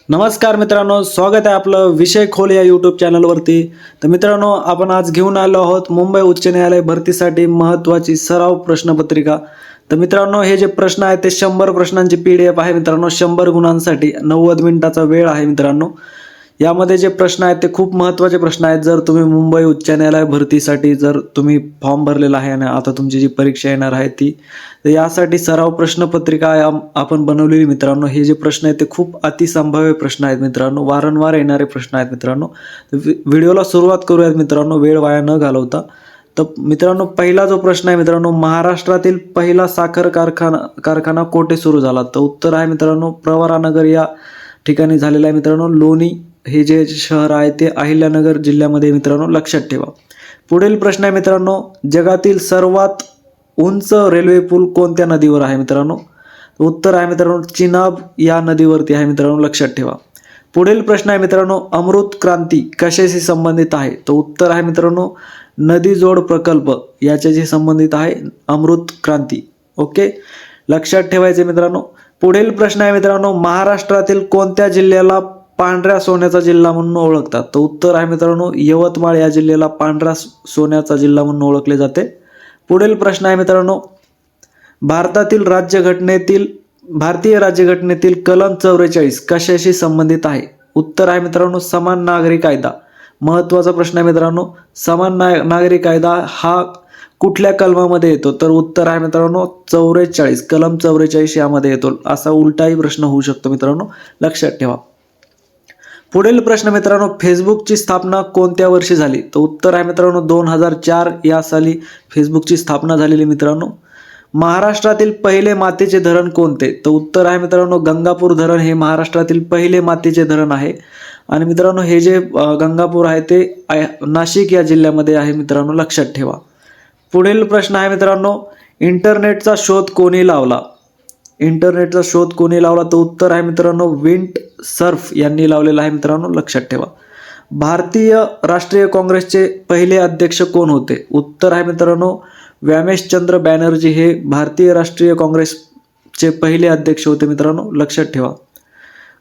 नमस्कार मित्रांनो, स्वागत आहे आपलं विषय खोल या यूट्यूब चॅनलवरती. तर मित्रांनो, आपण आज घेऊन आलो आहोत मुंबई उच्च न्यायालय भरतीसाठी महत्त्वाची सराव प्रश्नपत्रिका. तर मित्रांनो, हे जे प्रश्न आहेत ते 100 प्रश्नांची PDF आहे मित्रांनो. 100 गुणांसाठी 90 मिनिटाचा वेळ आहे मित्रांनो. यामध्ये जे प्रश्न आहेत ते खूप महत्त्वाचे प्रश्न आहेत. जर तुम्ही मुंबई उच्च न्यायालय भरतीसाठी जर तुम्ही फॉर्म भरलेला आहे आणि आता तुमची जी परीक्षा येणार आहे ती, तर यासाठी सराव प्रश्नपत्रिका आपण बनवलेली मित्रांनो. हे जे प्रश्न आहेत ते खूप अतिसंभाव्य प्रश्न आहेत मित्रांनो, वारंवार येणारे प्रश्न आहेत मित्रांनो. व्हिडिओला सुरुवात करूयात मित्रांनो, वेळ वाया न घालवता. तर मित्रांनो, पहिला जो प्रश्न आहे मित्रांनो, महाराष्ट्रातील पहिला साखर कारखाना कोठे सुरू झाला? तर उत्तर आहे मित्रांनो, प्रवरानगर या ठिकाणी झालेला आहे मित्रांनो. लोणी हे जे शहर आहे ते अहिल्यानगर जिल्ह्यामध्ये मित्रांनो, लक्षात ठेवा. पुढील प्रश्न आहे मित्रांनो, जगातील सर्वात उंच रेल्वे पूल कोणत्या नदीवर आहे मित्रांनो? उत्तर आहे मित्रांनो, चिनाब या नदीवरती आहे मित्रांनो, लक्षात ठेवा. पुढील प्रश्न आहे मित्रांनो, अमृत क्रांती कशाशी संबंधित आहे? तर उत्तर आहे मित्रांनो, नदी जोड प्रकल्प याच्याशी संबंधित आहे अमृत क्रांती. ओके, लक्षात ठेवायचे मित्रांनो. पुढील प्रश्न आहे मित्रांनो, महाराष्ट्रातील कोणत्या जिल्ह्याला पांढऱ्या सोन्याचा जिल्हा म्हणून ओळखतात? तर उत्तर आहे मित्रांनो, यवतमाळ या जिल्ह्याला पांढऱ्या सोन्याचा जिल्हा म्हणून ओळखले जाते. पुढील प्रश्न आहे मित्रांनो, भारतीय राज्यघटनेतील कलम 44 कशाशी संबंधित आहे? उत्तर आहे मित्रांनो, समान नागरी कायदा. महत्त्वाचा प्रश्न आहे मित्रांनो, समान नागरी कायदा हा कुठल्या कलमामध्ये येतो? तर उत्तर आहे मित्रांनो, 44, कलम 44 यामध्ये येतो. असा उलटाही प्रश्न होऊ शकतो मित्रांनो, लक्षात ठेवा. पुढील प्रश्न मित्रांनो, फेसबुकची स्थापना कोणत्या वर्षी झाली? तर उत्तर आहे मित्रांनो, 2004 या साली फेसबुकची स्थापना झालेली मित्रांनो. महाराष्ट्रातील पहिले मातीचे धरण कोणते? तर उत्तर आहे मित्रांनो, गंगापूर धरण हे महाराष्ट्रातील पहिले मातीचे धरण आहे. आणि मित्रांनो, हे जे गंगापूर आहे ते नाशिक या जिल्ह्यामध्ये आहे मित्रांनो, लक्षात ठेवा. पुढील प्रश्न आहे मित्रांनो, इंटरनेटचा शोध कोणी लावला? इंटरनेटचा शोध कोणी लावला? तर उत्तर आहे मित्रांनो, विंट सर्फ यांनी लावलेला आहे मित्रांनो, लक्षात ठेवा. भारतीय राष्ट्रीय काँग्रेसचे पहिले अध्यक्ष कोण होते? उत्तर आहे मित्रांनो, व्यामेशचंद्र बॅनर्जी हे भारतीय राष्ट्रीय काँग्रेसचे पहिले अध्यक्ष होते मित्रांनो, लक्षात ठेवा.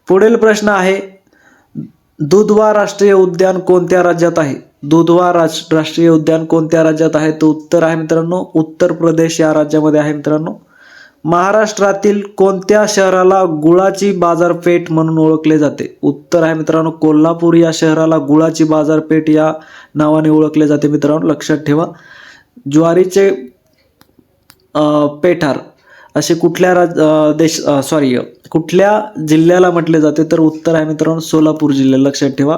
पुढील प्रश्न आहे, दुधवा राष्ट्रीय उद्यान कोणत्या राज्यात आहे? दुधवा राष्ट्रीय उद्यान कोणत्या राज्यात आहे? तर उत्तर आहे मित्रांनो, उत्तर प्रदेश या राज्यामध्ये आहे मित्रांनो. महाराष्ट्रातील कोणत्या शहराला गुळाची बाजारपेठ म्हणून ओळखले जाते? उत्तर आहे मित्रांनो, कोल्हापूर या शहराला गुळाची बाजारपेठ या नावाने ओळखले जाते मित्रांनो, लक्षात ठेवा. ज्वारीचे पेठार असे कुठल्या जिल्ह्याला म्हटले जाते? तर उत्तर आहे मित्रांनो, सोलापूर जिल्हा, लक्षात ठेवा.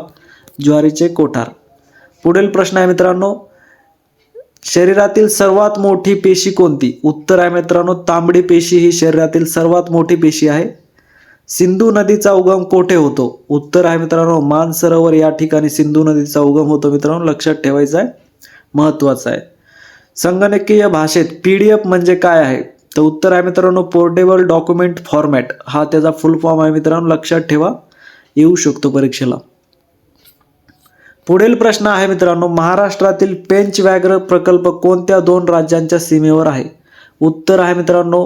ज्वारीचे कोठार. पुढील प्रश्न आहे मित्रांनो, शरीरातील सर्वात मोठी पेशी कोणती? उत्तर आहे मित्रांनो, तांबडी पेशी ही शरीरातील सर्वात मोठी पेशी आहे. सिंधू नदीचा उगम कोठे होतो? उत्तर आहे मित्रांनो, मानसरोवर या ठिकाणी सिंधू नदीचा उगम होतो मित्रांनो, लक्षात ठेवायचं आहे, महत्त्वाचं आहे. संगणकीय भाषेत PDF म्हणजे काय आहे? तर उत्तर आहे मित्रांनो, पोर्टेबल डॉक्युमेंट फॉर्मॅट हा त्याचा फुल फॉर्म आहे मित्रांनो, लक्षात ठेवा, येऊ शकतो परीक्षेला. पुढील प्रश्न आहे मित्रांनो, महाराष्ट्रातील पेंच व्याघ्र प्रकल्प कोणत्या 2 राज्यांच्या सीमेवर आहे? उत्तर आहे मित्रांनो,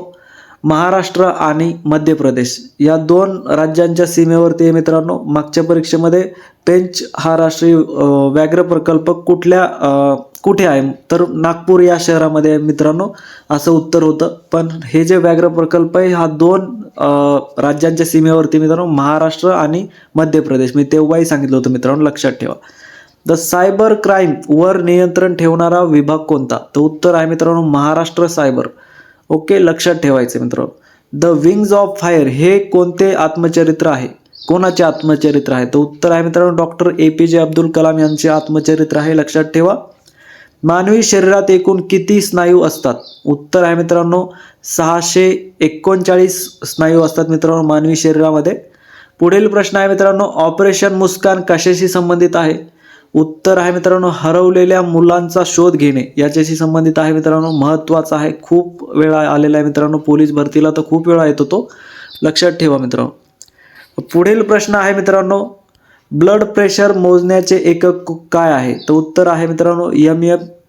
महाराष्ट्र आणि मध्य प्रदेश या 2 राज्यांच्या सीमेवरती आहे मित्रांनो. मागच्या परीक्षेमध्ये पेंच हा राष्ट्रीय व्याघ्र प्रकल्प कुठे आहे? तर नागपूर या शहरामध्ये आहे मित्रांनो, असं उत्तर होतं. पण हे जे व्याघ्र प्रकल्प आहे हा 2 राज्यांच्या सीमेवरती मित्रांनो, महाराष्ट्र आणि मध्य प्रदेश. मी तेव्हाही सांगितलं होतं मित्रांनो, लक्षात ठेवा. द सायबर क्राईम वर नियंत्रण ठेवणारा विभाग कोणता? तर उत्तर आहे मित्रांनो, महाराष्ट्र सायबर. ओके, लक्षात ठेवायचे मित्रांनो. द विंग्स ऑफ फायर हे कोणते आत्मचरित्र आहे? कोणाचे आत्मचरित्र आहे? तर उत्तर आहे मित्रांनो, डॉक्टर APJ अब्दुल कलाम यांचे आत्मचरित्र आहे, लक्षात ठेवा. मानवी शरीरात एकूण किती स्नायू असतात? उत्तर आहे मित्रांनो, 639 स्नायू असतात मित्रांनो मानवी शरीरामध्ये. पुढील प्रश्न आहे मित्रांनो, ऑपरेशन मुस्कान कशाशी संबंधित आहे? उत्तर आहे मित्रांनो, हरवलेल्या मुलांचा शोध घेणे याच्याशी संबंधित आहे मित्रांनो, महत्त्वाचा आहे, खूप वेळा आलेला आहे मित्रांनो, पोलीस भरतीला तर खूप वेळा येतो तो, लक्षात ठेवा मित्रांनो. पुढील प्रश्न आहे मित्रांनो, ब्लड प्रेशर मोजण्याचे एकक काय आहे? तर उत्तर आहे मित्रांनो,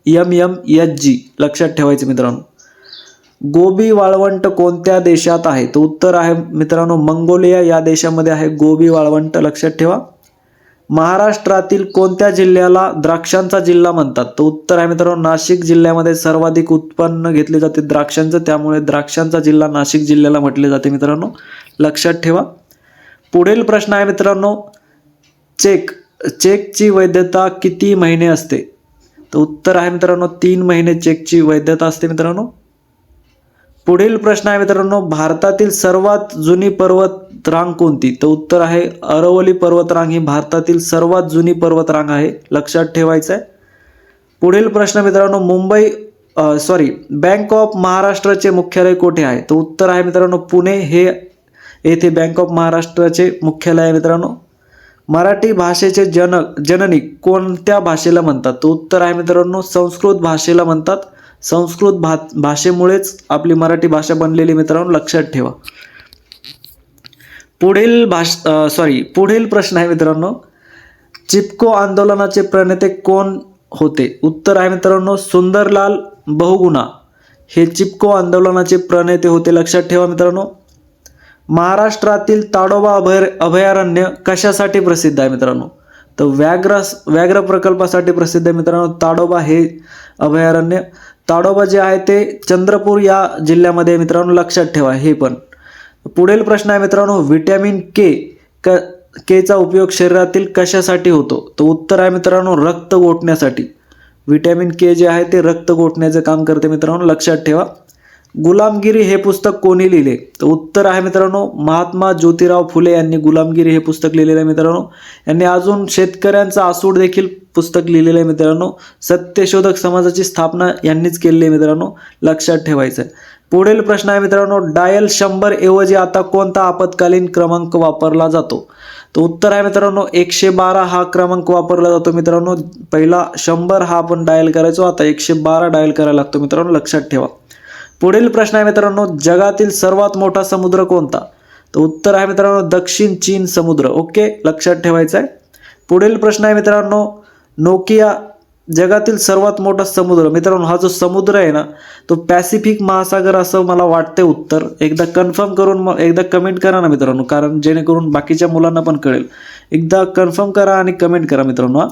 mmHg, लक्षात ठेवायचे मित्रांनो. गोबी वाळवंट कोणत्या देशात आहे? तर उत्तर आहे मित्रांनो मंगोलिया या देशामध्ये आहे गोबी वाळवंट, लक्षात ठेवा. महाराष्ट्रातील कोणत्या जिल्ह्याला द्राक्षांचा जिल्हा म्हणतात? तर उत्तर आहे मित्रांनो नाशिक जिल्ह्यामध्ये सर्वाधिक उत्पन्न घेतले जाते द्राक्षांचं, त्यामुळे द्राक्षांचा जिल्हा नाशिक जिल्ह्याला म्हटले जाते मित्रांनो, लक्षात ठेवा. पुढील प्रश्न आहे मित्रांनो, चेकची वैधता किती महिने असते? तर उत्तर आहे मित्रांनो 3 महिने चेकची वैधता असते मित्रांनो. पुढील प्रश्न आहे मित्रांनो, भारतातील सर्वात जुनी पर्वत रांग कोणती? तर उत्तर आहे अरवली पर्वतरांग ही भारतातील सर्वात जुनी पर्वतरांग आहे, लक्षात ठेवायचं आहे. पुढील प्रश्न मित्रांनो, बँक ऑफ महाराष्ट्राचे मुख्यालय कोठे आहे? तर उत्तर आहे मित्रांनो पुणे हे येथे बँक ऑफ महाराष्ट्राचे मुख्यालय आहे मित्रांनो. मराठी भाषेचे जननी कोणत्या भाषेला म्हणतात? तर उत्तर आहे मित्रांनो संस्कृत भाषेला म्हणतात. संस्कृत भाषेमुळेच आपली मराठी भाषा बनलेली मित्रांनो, लक्षात ठेवा. पुढील प्रश्न आहे मित्रांनो, चिपको आंदोलनाचे प्रणेते कोण होते? उत्तर आहे मित्रांनो सुंदरलाल बहुगुणा हे चिपको आंदोलनाचे प्रणेते होते, लक्षात ठेवा मित्रांनो. महाराष्ट्रातील ताडोबा अभयारण्य कशासाठी प्रसिद्ध आहे मित्रांनो? तर व्याघ्र प्रकल्पासाठी प्रसिद्ध आहे मित्रांनो ताडोबा हे अभयारण्य. ताडोबा जे आहे ते चंद्रपूर या जिल्ह्यामध्ये मित्रांनो, लक्षात ठेवा हे पण. पुढील प्रश्न आहे मित्रांनो, व्हिटॅमिन केचा उपयोग शरीरातील कशासाठी होतो? तर उत्तर आहे मित्रांनो रक्त गोठण्यासाठी. व्हिटॅमिन के जे आहे ते रक्त गोठण्याचे काम करते मित्रांनो, लक्षात ठेवा. गुलामगिरी हे पुस्तक कोणी लिहिले? तर उत्तर आहे मित्रांनो महात्मा ज्योतिराव फुले यांनी गुलामगिरी हे पुस्तक लिहिलेलं आहे मित्रांनो. यांनी अजून शेतकऱ्यांचा आसूड देखील पुस्तक लिहिलेलं आहे मित्रांनो. सत्यशोधक समाजाची स्थापना यांनीच केलेली आहे मित्रांनो, लक्षात ठेवायचं आहे. पुढील प्रश्न आहे मित्रांनो, डायल 100 ऐवजी आता कोणता आपत्कालीन क्रमांक वापरला जातो? तर उत्तर आहे मित्रांनो 112 हा क्रमांक वापरला जातो मित्रांनो. पहिला 100 हा आपण डायल करायचो, आता 112 डायल करायला लागतो मित्रांनो, लक्षात ठेवा. पुढील प्रश्न आहे मित्रांनो, जगातील सर्वात मोठा समुद्र कोणता? तर उत्तर आहे मित्रांनो दक्षिण चीन समुद्र, ओके, लक्षात ठेवायचं आहे. पुढील प्रश्न आहे मित्रांनो, नोकिया जगातील सर्वात मोठा समुद्र मित्रांनो, हा जो समुद्र आहे ना तो पॅसिफिक महासागर असं मला वाटते उत्तर. एकदा कन्फर्म करून एकदा कमेंट करा ना मित्रांनो, कारण जेणेकरून बाकीच्या मुलांना पण कळेल. एकदा कन्फर्म करा आणि कमेंट करा मित्रांनो.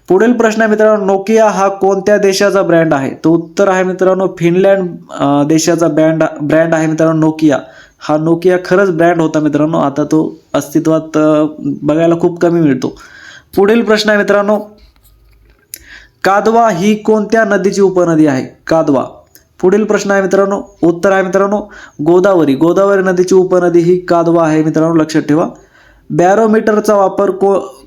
पुढील प्रश्न आहे मित्रांनो, नोकिया हा कोणत्या देशाचा ब्रँड आहे? तर उत्तर आहे मित्रांनो फिनलँड देशाचा ब्रँड आहे मित्रांनो नोकिया. हा नोकिया खरंच ब्रँड होता मित्रांनो, आता तो अस्तित्वात बघायला खूप कमी मिळतो. पुढील प्रश्न आहे मित्रांनो, कादवा ही कोणत्या नदीची उपनदी आहे? कादवा. पुढील प्रश्न आहे मित्रांनो, उत्तर आहे मित्रांनो गोदावरी नदीची उपनदी ही कादवा आहे मित्रांनो, लक्षात ठेवा. बॅरोमीटरचा वापर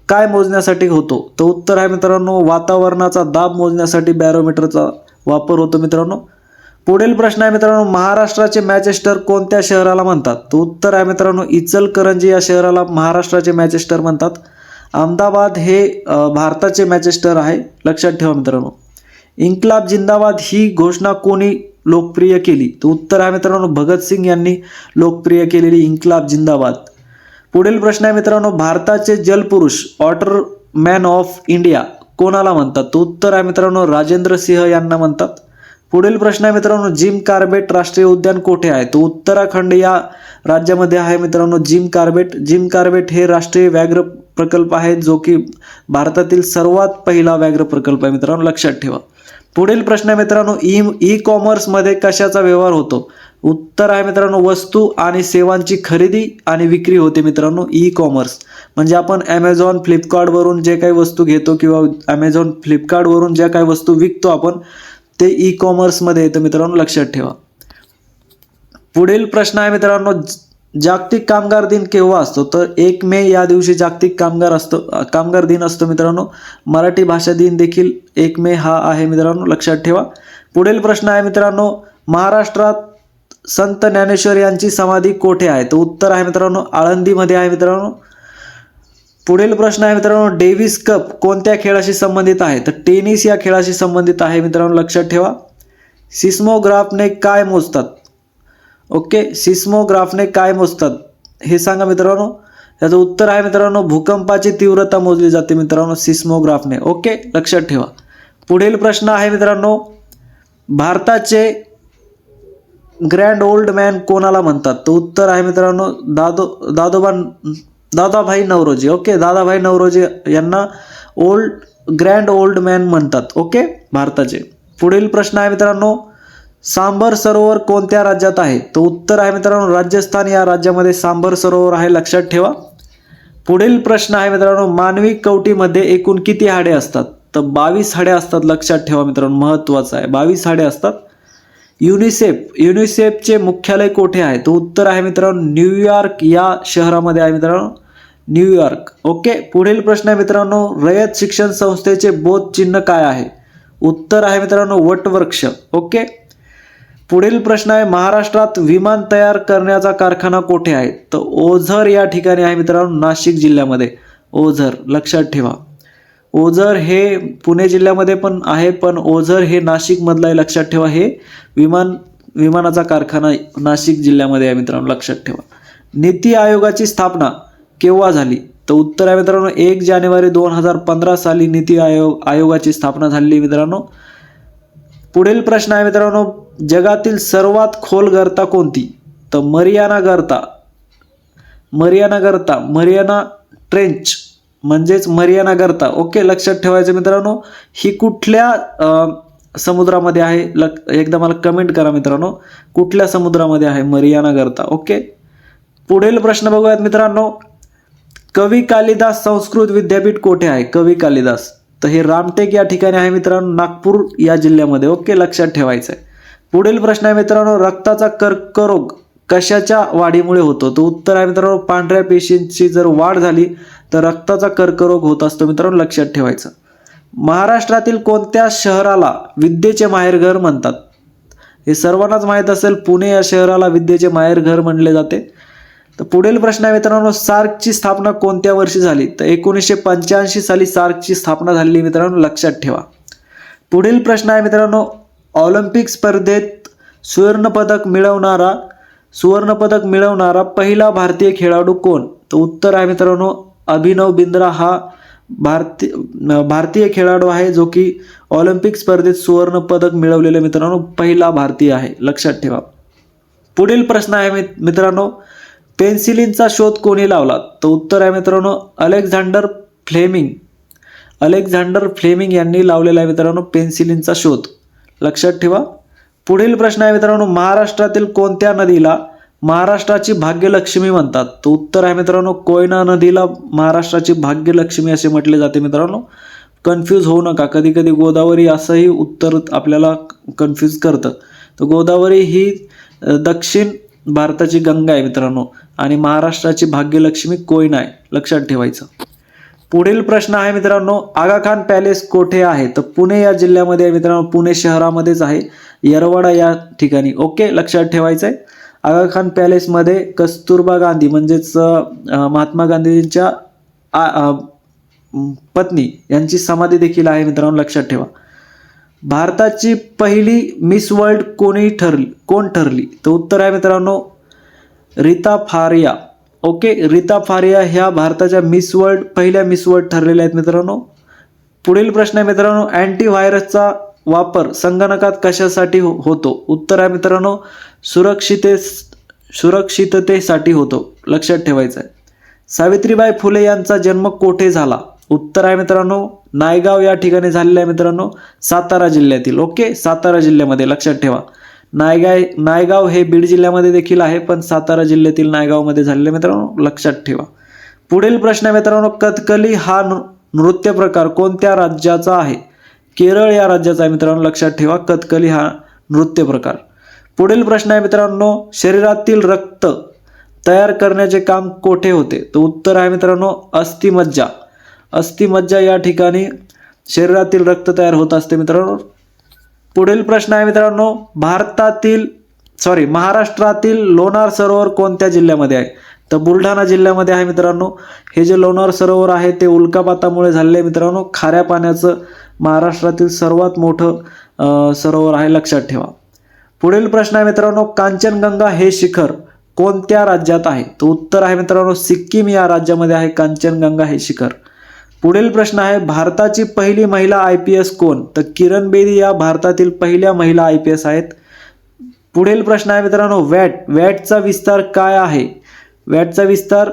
काय मोजण्यासाठी होतो? तर उत्तर आहे मित्रांनो वातावरणाचा दाब मोजण्यासाठी बॅरोमीटरचा वापर होतो मित्रांनो. पुढील प्रश्न आहे मित्रांनो, महाराष्ट्राचे मँचेस्टर कोणत्या शहराला म्हणतात? तर उत्तर आहे मित्रांनो इचलकरंजी या शहराला महाराष्ट्राचे मँचेस्टर म्हणतात. अहमदाबाद हे भारताचे मँचेस्टर आहे, लक्षात ठेवा मित्रांनो. इन्क्लाब जिंदाबाद ही घोषणा कोणी लोकप्रिय केली? तर उत्तर आहे मित्रांनो भगतसिंग यांनी लोकप्रिय केलेली इन्क्लाब जिंदाबाद. पुढील प्रश्न आहे मित्रांनो, भारताचे जलपुरुष वॉटर मॅन ऑफ इंडिया कोणाला म्हणतात? तर उत्तर आहे मित्रांनो राजेंद्र सिंह यांना म्हणतात. पुढील प्रश्न आहे मित्रांनो, जिम कार्बेट राष्ट्रीय उद्यान कोठे आहे? तर उत्तराखंड या राज्यामध्ये आहे मित्रांनो जिम कार्बेट हे राष्ट्रीय व्याघ्र प्रकल्प आहे, जो की भारतातील सर्वात पहिला व्याघ्र प्रकल्प आहे मित्रांनो, लक्षात ठेवा. पुढील प्रश्न आहे मित्रांनो, ई कॉमर्स मध्ये कशाचा व्यवहार होतो? उत्तर आहे मित्रांनो वस्तू आणि सेवांची खरेदी आणि विक्री होते मित्रांनो. ई कॉमर्स म्हणजे आपण ॲमेझॉन फ्लिपकार्टवरून जे काही वस्तू घेतो किंवा ॲमेझॉन फ्लिपकार्टवरून ज्या काही वस्तू विकतो आपण, ते ई कॉमर्समध्ये येतं मित्रांनो, लक्षात ठेवा. पुढील प्रश्न आहे मित्रांनो, जागतिक कामगार दिन केव्हा असतो? तर 1 मे या दिवशी जागतिक कामगार दिन असतो मित्रांनो. मराठी भाषा दिन देखील 1 मे हा आहे मित्रांनो, लक्षात ठेवा. पुढील प्रश्न आहे मित्रांनो, महाराष्ट्रात संत ज्ञानेश्वर यांची समाधी कोठे आहे? तर उत्तर आहे मित्रांनो आळंदीमध्ये आहे मित्रांनो. पुढील प्रश्न आहे मित्रांनो, डेव्हिस कप कोणत्या खेळाशी संबंधित आहे? तर टेनिस या खेळाशी संबंधित आहे मित्रांनो, लक्षात ठेवा. सिस्मोग्राफने काय मोजतात? ओके, सिस्मोग्राफने काय मोजतात हे सांगा मित्रांनो. याचं उत्तर आहे मित्रांनो भूकंपाची तीव्रता मोजली जाते मित्रांनो सिस्मोग्राफने, ओके, लक्षात ठेवा. पुढील प्रश्न आहे मित्रांनो, भारताचे ग्रँड ओल्ड मॅन कोणाला म्हणतात? तर उत्तर आहे मित्रांनो दादाभाई नौरोजी. ओके, दादाभाई नौरोजी यांना ग्रँड ओल्ड मॅन म्हणतात. ओके, भारताचे. पुढील प्रश्न आहे मित्रांनो, सांबर सरोवर कोणत्या राज्यात आहे? तर उत्तर आहे मित्रांनो राजस्थान या राज्यामध्ये सांबर सरोवर आहे, लक्षात ठेवा. पुढील प्रश्न आहे मित्रांनो, मानवी कवटीमध्ये एकूण किती हाडे असतात? तर 22 हाडे असतात, लक्षात ठेवा मित्रांनो, महत्त्वाचं आहे, 22 हाडे असतात. युनिसेफचे मुख्यालय कोठे आहे? तर उत्तर आहे मित्रांनो न्यूयॉर्क या शहरामध्ये आहे मित्रांनो, न्यूयॉर्क. ओके, पुढील प्रश्न आहे मित्रांनो, रयत शिक्षण संस्थेचे बोध चिन्ह काय आहे? उत्तर आहे मित्रांनो वटवृक्ष. ओके, पुढील प्रश्न आहे, महाराष्ट्रात विमान तयार करण्याचा कारखाना कोठे आहे? तर ओझर या ठिकाणी आहे मित्रांनो, नाशिक जिल्ह्यामध्ये. ओझर, लक्षात ठेवा. ओझर हे पुणे जिल्ह्यामध्ये पण आहे, पण ओझर हे नाशिकमधलं आहे, लक्षात ठेवा. हे विमानाचा कारखाना नाशिक जिल्ह्यामध्ये आहे मित्रांनो, लक्षात ठेवा. नीती आयोगाची स्थापना केव्हा झाली? तर उत्तर आहे मित्रांनो 1 जानेवारी 2015 साली नीती आयोगाची स्थापना झाली मित्रांनो. पुढील प्रश्न आहे मित्रांनो, जगातील सर्वात खोल गर्ता कोणती? तर मरियाना ट्रेंच म्हणजेच मरियाना गर्ता. ओके, लक्षात ठेवायचं मित्रांनो. ही कुठल्या समुद्रामध्ये आहे? एकदा मला कमेंट करा मित्रांनो, कुठल्या समुद्रामध्ये आहे मरियाना गर्ता? ओके, पुढील प्रश्न बघूयात मित्रांनो, कवी कालिदास संस्कृत विद्यापीठ कोठे आहे? कवी कालिदास, तर हे रामटेक या ठिकाणी आहे मित्रांनो, नागपूर या जिल्ह्यामध्ये. ओके, लक्षात ठेवायचं आहे. पुढील प्रश्न आहे मित्रांनो, रक्ताचा कर्करोग कशाच्या वाढीमुळे होतो? तर उत्तर आहे मित्रांनो पांढऱ्या पेशींची जर वाढ झाली तर रक्ताचा कर्करोग होत असतो मित्रांनो, लक्षात ठेवायचं. महाराष्ट्रातील कोणत्या शहराला विद्येचे माहेरघर म्हणतात? हे सर्वांनाच माहीत असेल, पुणे या शहराला विद्येचे माहेरघर म्हणले जाते. तर पुढील प्रश्न आहे मित्रांनो, सार्कची स्थापना कोणत्या वर्षी झाली? तर 1985 साली सार्कची स्थापना झाली मित्रांनो, लक्षात ठेवा. पुढील प्रश्न आहे मित्रांनो, ऑलिम्पिक स्पर्धेत सुवर्णपदक मिळवणारा पहिला भारतीय खेळाडू कोण? तर उत्तर आहे मित्रांनो अभिनव बिंद्रा हा भारतीय खेळाडू आहे, जो की ऑलिम्पिक स्पर्धेत सुवर्ण पदक मिळवलेले मित्रांनो पहिला भारतीय आहे, लक्षात ठेवा. पुढील प्रश्न आहे मित्रांनो, पेन्सिलिनचा शोध कोणी लावला? तर उत्तर आहे मित्रांनो अलेक्झांडर फ्लेमिंग यांनी लावलेला आहे मित्रांनो पेन्सिलिनचा शोध, लक्षात ठेवा. पुढील प्रश्न आहे मित्रांनो, महाराष्ट्रातील कोणत्या नदीला महाराष्ट्राची भाग्यलक्ष्मी म्हणतात? तर उत्तर आहे मित्रांनो कोयना नदीला महाराष्ट्राची भाग्यलक्ष्मी असे म्हटले जाते मित्रांनो. कन्फ्यूज होऊ नका, कधी कधी गोदावरी असंही उत्तर आपल्याला कन्फ्यूज करतं. तर गोदावरी ही दक्षिण भारताची गंगा आहे मित्रांनो आणि महाराष्ट्राची भाग्यलक्ष्मी कोयना आहे, लक्षात ठेवायचं. पुढील प्रश्न आहे मित्रांनो, आगा खान पॅलेस कोठे आहे? तर पुणे या जिल्ह्यामध्ये आहे मित्रांनो, पुणे शहरामध्येच आहे, येरवाडा या ठिकाणी. ओके, लक्षात ठेवायचं आहे. आगा खान पॅलेसमध्ये कस्तुरबा गांधी म्हणजेच महात्मा गांधींच्या पत्नी यांची समाधी देखील आहे मित्रांनो, लक्षात ठेवा. भारताची पहिली मिस वर्ल्ड कोण ठरली? तर उत्तर आहे मित्रांनो रीता फारिया. ओके, रीता फारिया ह्या भारताच्या पहिल्या मिस वर्ल्ड ठरलेल्या आहेत मित्रांनो. पुढील प्रश्न आहे मित्रांनो, अँटीव्हायरसचा वापर संगणकात कशासाठी होतो? उत्तर आहे मित्रांनो सुरक्षिततेसाठी होतो, लक्षात ठेवायचं आहे. सावित्रीबाई फुले यांचा जन्म कोठे झाला? उत्तर आहे मित्रांनो नायगाव या ठिकाणी झालेला आहे मित्रांनो, सातारा जिल्ह्यातील. ओके, सातारा जिल्ह्यामध्ये, लक्षात ठेवा. नायगाव हे बीड जिल्ह्यामध्ये देखील आहे, पण सातारा जिल्ह्यातील नायगावमध्ये झालेले मित्रांनो, लक्षात ठेवा. पुढील प्रश्न आहे मित्रांनो, कथकली हा नृत्य प्रकार कोणत्या राज्याचा आहे? केरळ या राज्याचा आहे मित्रांनो, लक्षात ठेवा कथकली हा नृत्य प्रकार. पुढील प्रश्न आहे मित्रांनो, शरीरातील रक्त तयार करण्याचे काम कोठे होते? तर उत्तर आहे मित्रांनो अस्थिमज्जा या ठिकाणी शरीरातील रक्त तयार होत असते मित्रांनो. पुढील प्रश्न आहे मित्रांनो, महाराष्ट्रातील लोणार सरोवर कोणत्या जिल्ह्यामध्ये आहे? तर बुलढाणा जिल्ह्यामध्ये आहे मित्रांनो. हे जे लोणार सरोवर आहे ते उल्कापातामुळे झालेले मित्रांनो, खाऱ्या पाण्याचं महाराष्ट्रातील सर्वात मोठं सरोवर आहे, लक्षात ठेवा. पुढील प्रश्न आहे मित्रांनो, कांचनगंगा हे शिखर कोणत्या राज्यात आहे? तर उत्तर आहे मित्रांनो सिक्कीम या राज्यामध्ये आहे कांचनगंगा हे शिखर. पुढील प्रश्न आहे, भारताची पहिली महिला IPS कोण? तर किरण बेदी या भारतातील पहिल्या महिला IPS आहेत. पुढील प्रश्न आहे मित्रांनो, वॅटचा विस्तार काय आहे? वॅटचा विस्तार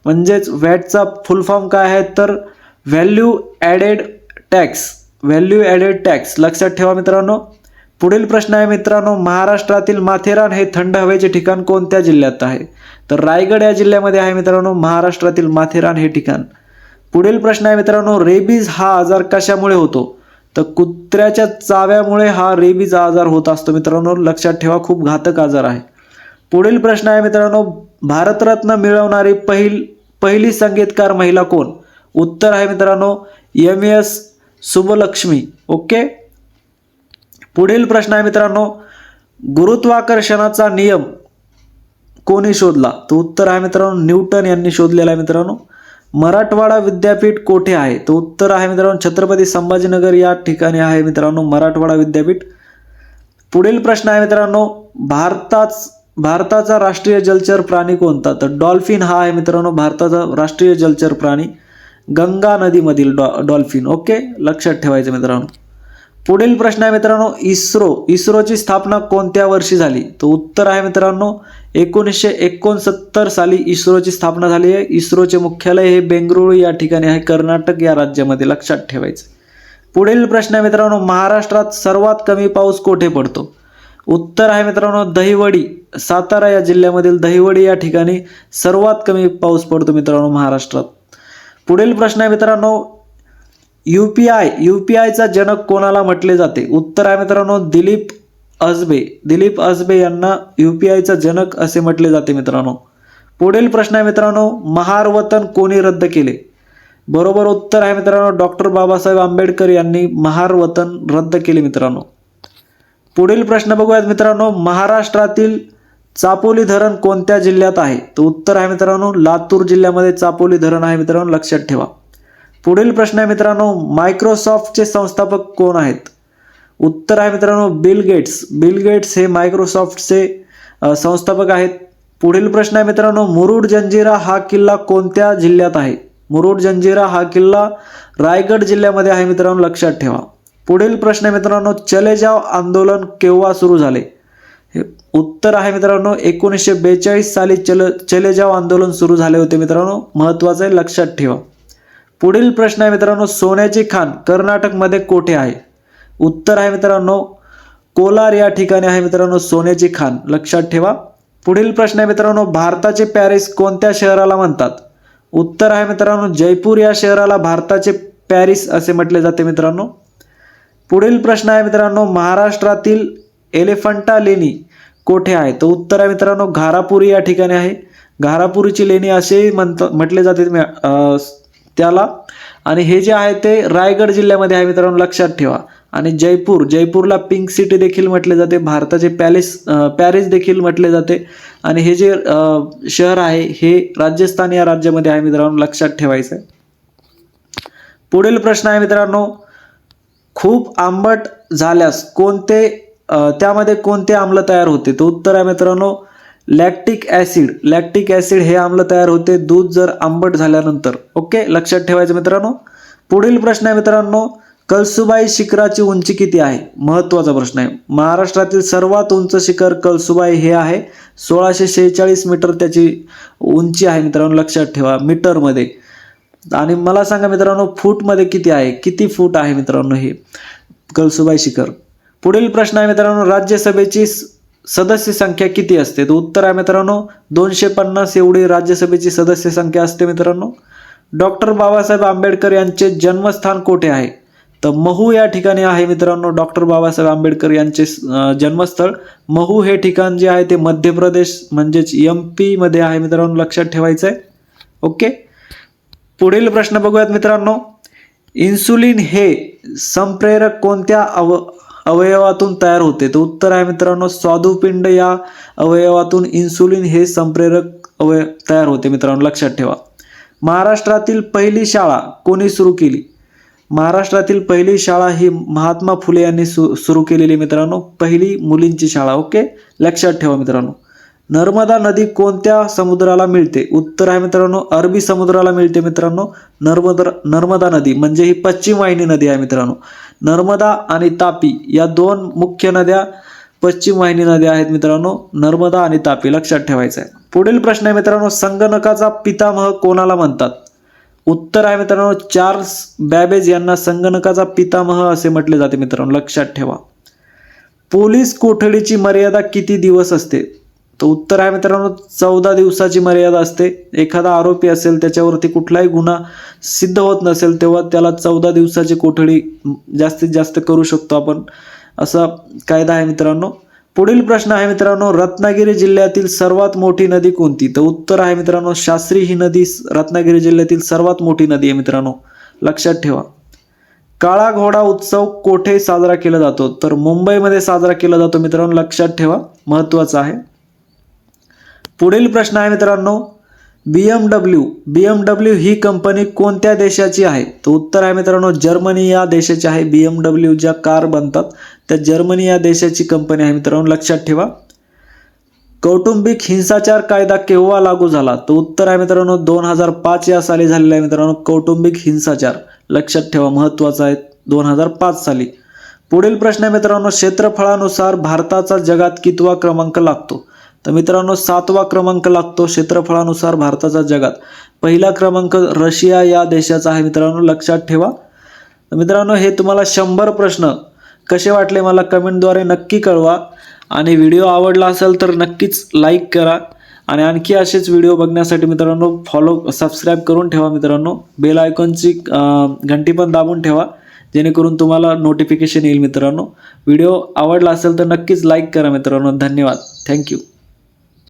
म्हणजेच वॅटचा फुल फॉर्म काय आहे तर व्हॅल्यू ॲडेड टॅक्स. लक्षात ठेवा मित्रांनो. पुढील प्रश्न आहे मित्रांनो, महाराष्ट्रातील माथेरान हे थंड हवेचे ठिकाण कोणत्या जिल्ह्यात आहे? तर रायगड या जिल्ह्यामध्ये आहे मित्रांनो महाराष्ट्रातील माथेरान हे ठिकाण. पुढील प्रश्न आहे मित्रांनो, रेबीज हा आजार कशामुळे होतो? तर कुत्र्याच्या चाव्यामुळे हा रेबीज आजार होत असतो मित्रांनो. लक्षात ठेवा, खूप घातक आजार आहे. पुढील प्रश्न आहे मित्रांनो, भारतरत्न मिळवणारी पहिली संगीतकार महिला कोण? उत्तर आहे मित्रांनो MS सुब्बलक्ष्मी. ओके. पुढील प्रश्न आहे मित्रांनो, गुरुत्वाकर्षणाचा नियम कोणी शोधला? तर उत्तर आहे मित्रांनो न्यूटन यांनी शोधलेला आहे मित्रांनो. मराठवाडा विद्यापीठ कोठे आहे? तर उत्तर आहे मित्रांनो छत्रपती संभाजीनगर या ठिकाणी आहे मित्रांनो मराठवाडा विद्यापीठ. पुढील प्रश्न आहे मित्रांनो, भारताचा राष्ट्रीय जलचर प्राणी कोणता? तर डॉल्फिन हा आहे मित्रांनो भारताचा राष्ट्रीय जलचर प्राणी, गंगा नदीमधील डॉल्फिन. ओके, लक्षात ठेवायचं मित्रांनो. पुढील प्रश्न आहे मित्रांनो, इस्रोची स्थापना कोणत्या वर्षी झाली? तर उत्तर आहे मित्रांनो 1969 साली इस्रोची स्थापना झाली आहे. इस्रोचे मुख्यालय हे बेंगळुरू या ठिकाणी आहे, कर्नाटक या राज्यामध्ये. लक्षात ठेवायचं. पुढील प्रश्न आहे मित्रांनो, महाराष्ट्रात सर्वात कमी पाऊस कोठे पडतो? उत्तर आहे मित्रांनो दहिवडी, सातारा या जिल्ह्यामधील दहिवडी या ठिकाणी सर्वात कमी पाऊस पडतो मित्रांनो महाराष्ट्रात. पुढील प्रश्न आहे मित्रांनो, यूपीआयचा जनक कोणाला म्हटले जाते? उत्तर आहे मित्रांनो दिलीप अजबे यांना यूपीआयचा जनक असे म्हटले जाते मित्रांनो. पुढील प्रश्न आहे मित्रांनो, महार वतन कोणी रद्द केले? बरोबर उत्तर आहे मित्रांनो डॉक्टर बाबासाहेब आंबेडकर यांनी महार वतन रद्द केले मित्रांनो. पुढील प्रश्न बघूयात मित्रांनो, महाराष्ट्रातील चापोली धरण कोणत्या जिल्ह्यात आहे? तर उत्तर आहे मित्रांनो लातूर जिल्ह्यामध्ये चापोली धरण आहे मित्रांनो. लक्षात ठेवा. पुढील प्रश्न आहे मित्रांनो, मायक्रोसॉफ्टचे संस्थापक कोण आहेत? उत्तर आहे मित्रांनो बिल गेट्स हे मायक्रोसॉफ्टचे संस्थापक आहेत. पुढील प्रश्न आहे मित्रांनो, मुरुड जंजिरा हा किल्ला कोणत्या जिल्ह्यात आहे? मुरुड जंजिरा हा किल्ला रायगड जिल्ह्यामध्ये आहे मित्रांनो. लक्षात ठेवा. पुढील प्रश्न आहे मित्रांनो, चले जाव आंदोलन केव्हा सुरू झाले? उत्तर आहे मित्रांनो 1942 साली चले जाव आंदोलन सुरू झाले होते मित्रांनो. महत्त्वाचं आहे, लक्षात ठेवा. पुढील प्रश्न आहे मित्रांनो, सोन्याची खाण कर्नाटकमध्ये कोठे आहे? उत्तर आहे मित्रांनो कोलार या ठिकाणी आहे मित्रांनो सोन्याची खाण. लक्षात ठेवा. पुढील प्रश्न आहे मित्रांनो, भारताचे पॅरिस कोणत्या शहराला म्हणतात? उत्तर आहे मित्रांनो जयपूर या शहराला भारताचे पॅरिस असे म्हटले जाते मित्रांनो. पुढील प्रश्न आहे मित्रांनो, महाराष्ट्रातील एलिफंटा लेणी कोठे आहे? तर उत्तर आहे मित्रांनो घारापुरी या ठिकाणी आहे. घारापुरीची लेणी असे म्हटले जाते त्याला. आणि हे जे आहे ते रायगड जिल्ह्यामध्ये आहे मित्रांनो. लक्षात ठेवा. आणि जयपूरला पिंक सिटी देखील म्हटले जाते, भारताचे पॅरिस देखील म्हटले जाते. आणि हे जे शहर आहे हे राजस्थान या राज्यामध्ये आहे मित्रांनो. लक्षात ठेवायचं आहे. पुढील प्रश्न आहे मित्रांनो, खूप आंबट झाल्यास त्यामध्ये कोणते आम्ल तयार होते? तर उत्तर आहे मित्रांनो लॅक्टिक ॲसिड हे आम्ल तयार होते दूध जर आंबट झाल्यानंतर. ओके, लक्षात ठेवायचं मित्रांनो. पुढील प्रश्न आहे मित्रांनो, कळसुबाई शिखराची उंची किती आहे? महत्त्वाचा प्रश्न आहे. महाराष्ट्रातील सर्वात उंच शिखर कळसुबाई हे आहे. 1646 मीटर त्याची उंची आहे मित्रांनो. लक्षात ठेवा मीटरमध्ये. आणि मला सांगा मित्रांनो फूटमध्ये किती फूट आहे मित्रांनो हे कळसुबाई शिखर. पुढील प्रश्न आहे मित्रांनो, राज्यसभेची सदस्य संख्या किती असते? तर उत्तर आहे मित्रांनो 250 एवढी राज्यसभेची सदस्य संख्या असते मित्रांनो. डॉक्टर बाबासाहेब आंबेडकर यांचे जन्मस्थान कोठे आहे? तर महू या ठिकाणी आहे मित्रांनो. डॉक्टर बाबासाहेब आंबेडकर यांचे जन्मस्थळ महू हे ठिकाण जे आहे ते मध्य प्रदेश म्हणजेच MP मध्ये आहे मित्रांनो. लक्षात ठेवायचं आहे. ओके. पुढील प्रश्न बघूयात मित्रांनो, इन्सुलिन हे संप्रेरक कोणत्या अवयवातून तयार होते? तर उत्तर आहे मित्रांनो स्वादुपिंड या अवयवातून इन्सुलिन हे संप्रेरक तयार होते मित्रांनो. लक्षात ठेवा. महाराष्ट्रातील पहिली शाळा कोणी सुरू केली? महाराष्ट्रातील पहिली शाळा ही महात्मा फुले यांनी सुरू केलेली मित्रांनो, पहिली मुलींची शाळा. ओके, लक्षात ठेवा मित्रांनो. नर्मदा नदी कोणत्या समुद्राला मिळते? उत्तर आहे मित्रांनो अरबी समुद्राला मिळते मित्रांनो. नर्मदा नदी म्हणजे ही पश्चिम वाहिनी नदी आहे मित्रांनो. नर्मदा आणि तापी या दोन मुख्य नद्या पश्चिम वाहिनी नद्या आहेत मित्रांनो, नर्मदा आणि तापी. लक्षात ठेवायचं आहे. पुढील प्रश्न आहे मित्रांनो, संगणकाचा पितामह कोणाला म्हणतात? उत्तर आहे मित्रांनो, चार्ल्स बॅबेज यांना संगणकाचा पितामह असे म्हटले जाते मित्रांनो. लक्षात ठेवा. पोलीस कोठडीची मर्यादा किती दिवस असते? तर उत्तर आहे मित्रांनो, 14 दिवसाची मर्यादा असते. एखादा आरोपी असेल, त्याच्यावरती कुठलाही गुन्हा सिद्ध होत नसेल, तेव्हा त्याला 14 दिवसाची कोठडी जास्तीत जास्त करू शकतो आपण, असा कायदा आहे मित्रांनो. पुढील प्रश्न आहे मित्रांनो, रत्नागिरी जिल्ह्यातील सर्वात मोठी नदी कोणती? तर उत्तर आहे मित्रांनो, शास्त्री ही नदी रत्नागिरी जिल्ह्यातील सर्वात मोठी नदी आहे मित्रांनो. लक्षात ठेवा. काळा घोडा उत्सव कोठे साजरा केला जातो? तर मुंबईमध्ये साजरा केला जातो मित्रांनो. लक्षात ठेवा, महत्त्वाचं आहे. पुढील प्रश्न आहे मित्रांनो, BMW ही कंपनी कोणत्या देशाची आहे? तर उत्तर आहे मित्रांनो, जर्मनी या देशाची आहे. BMW ज्या कार बनतात त्या जर्मनी या देशाची कंपनी आहे मित्रांनो. लक्षात ठेवा. कौटुंबिक हिंसाचार कायदा केव्हा लागू झाला? तर उत्तर आहे मित्रांनो, 2005 या साली झालेला आहे मित्रांनो कौटुंबिक हिंसाचार. लक्षात ठेवा, महत्त्वाचं आहे, 2005 साली. पुढील प्रश्न आहे मित्रांनो, क्षेत्रफळानुसार भारताचा जगात कितवा क्रमांक लागतो? तर मित्रांनो 7वा क्रमांक लागतो क्षेत्रफळानुसार भारताचा जगात. पहिला क्रमांक रशिया या देशाचा आहे मित्रांनो. लक्षात ठेवा. तर मित्रांनो हे तुम्हाला 100 प्रश्न कसे वाटले मला कमेंटद्वारे नक्की कळवा. आणि व्हिडिओ आवडला असेल तर नक्कीच लाईक करा. आणि आणखी असेच व्हिडिओ बघण्यासाठी मित्रांनो सबस्क्राईब करून ठेवा मित्रांनो. बेल आयकॉनची घंटी पण दाबून ठेवा, जेणेकरून तुम्हाला नोटिफिकेशन येईल मित्रांनो. व्हिडिओ आवडला असेल तर नक्कीच लाईक करा मित्रांनो. धन्यवाद. थँक्यू.